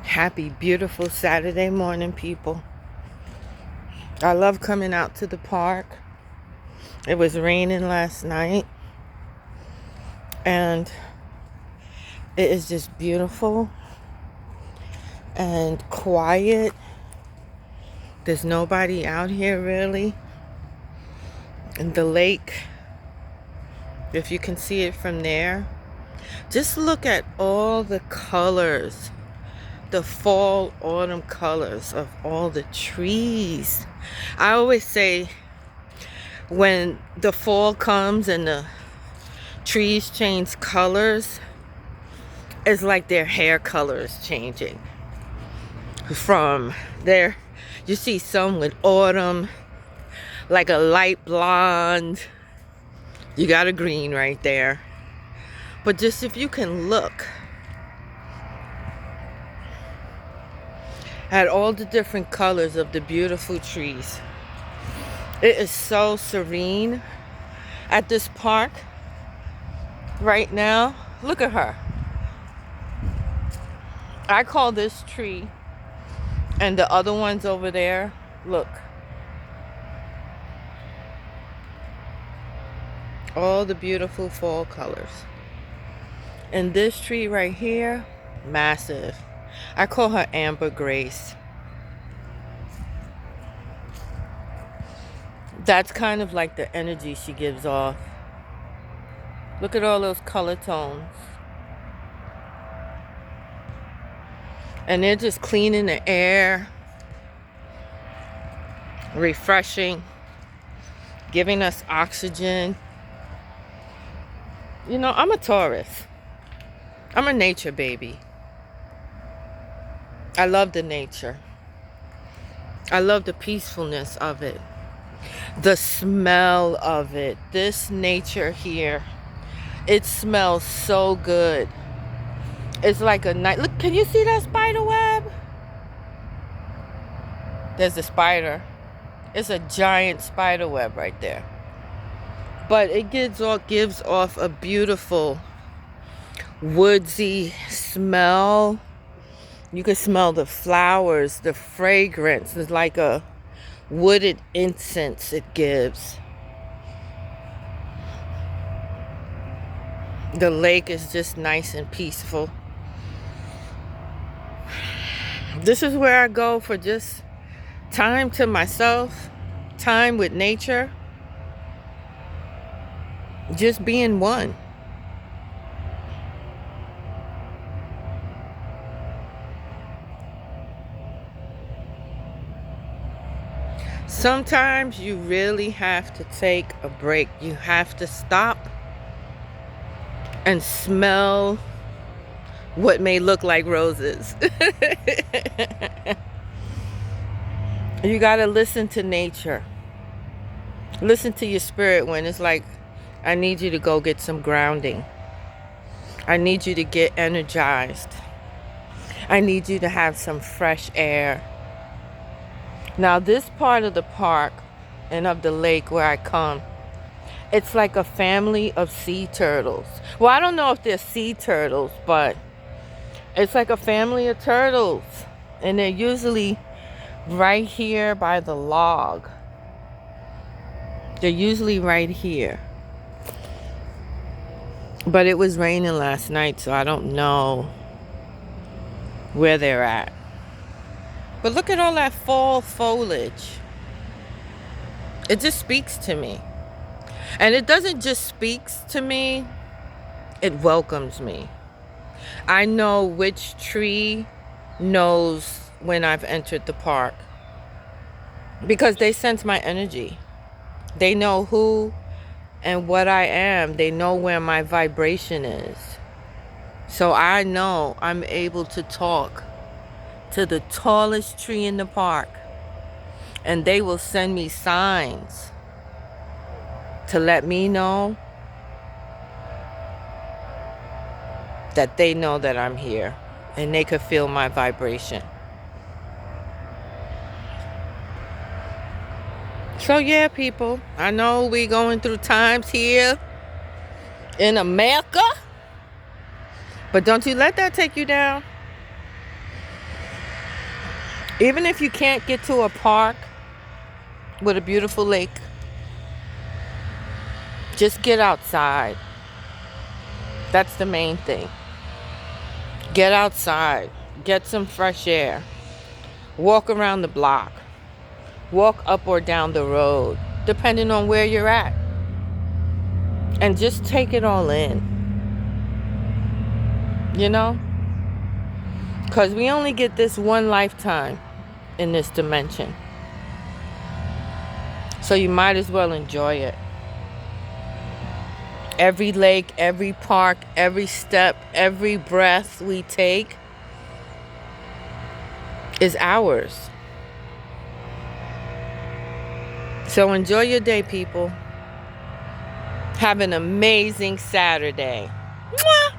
Happy, beautiful Saturday morning, people. I love coming out to the park. It was raining last night, and it is just beautiful and quiet. There's nobody out here really. And the lake, if you can see it from there, just look at all the colors, the fall, autumn colors of all the trees. I always say when the fall comes and the trees change colors, it's like their hair color is changing. From there, you see some with autumn, like a light blonde. You got a green right there. But just if you can look at all the different colors of the beautiful trees. It is so serene at this park right now. Look at her. I call this tree and the other ones over there, look. All the beautiful fall colors. And this tree right here, massive. I call her Amber Grace. That's kind of like the energy she gives off. Look at all those color tones. And they're just cleaning the air, refreshing, giving us oxygen. You know, I'm a Taurus. I'm a nature baby. I love the nature. I love the peacefulness of it. The smell of it. This nature here, it smells so good. It's like a night. Look, can you see that spider web? There's a spider. It's a giant spider web right there. But it gives off a beautiful woodsy smell. You can smell the flowers, the fragrance. It's like a wooded incense it gives. The lake is just nice and peaceful. This is where I go for just time to myself, time with nature, just being one. Sometimes you really have to take a break. You have to stop and smell what may look like roses. You got to listen to nature. Listen to your spirit when it's like, I need you to go get some grounding. I need you to get energized. I need you to have some fresh air. Now, this part of the park and of the lake where I come, it's like a family of sea turtles. Well, I don't know if they're sea turtles, but it's like a family of turtles. And they're usually right here by the log. They're usually right here. But it was raining last night, so I don't know where they're at. But look at all that fall foliage. It just speaks to me. And it doesn't just speaks to me, it welcomes me. I know which tree knows when I've entered the park. Because they sense my energy. They know who and what I am. They know where my vibration is. So I know I'm able to talk to the tallest tree in the park, and they will send me signs to let me know that they know that I'm here and they could feel my vibration. So yeah, people, I know we going through times here in America, but don't you let that take you down. Even if you can't get to a park with a beautiful lake, just get outside. That's the main thing. Get outside. Get some fresh air. Walk around the block. Walk up or down the road, depending on where you're at. And just take it all in. You know? Because we only get this one lifetime in this dimension. So you might as well enjoy it. Every lake, every park, every step, every breath we take is ours. So enjoy your day, people. Have an amazing Saturday. Mwah!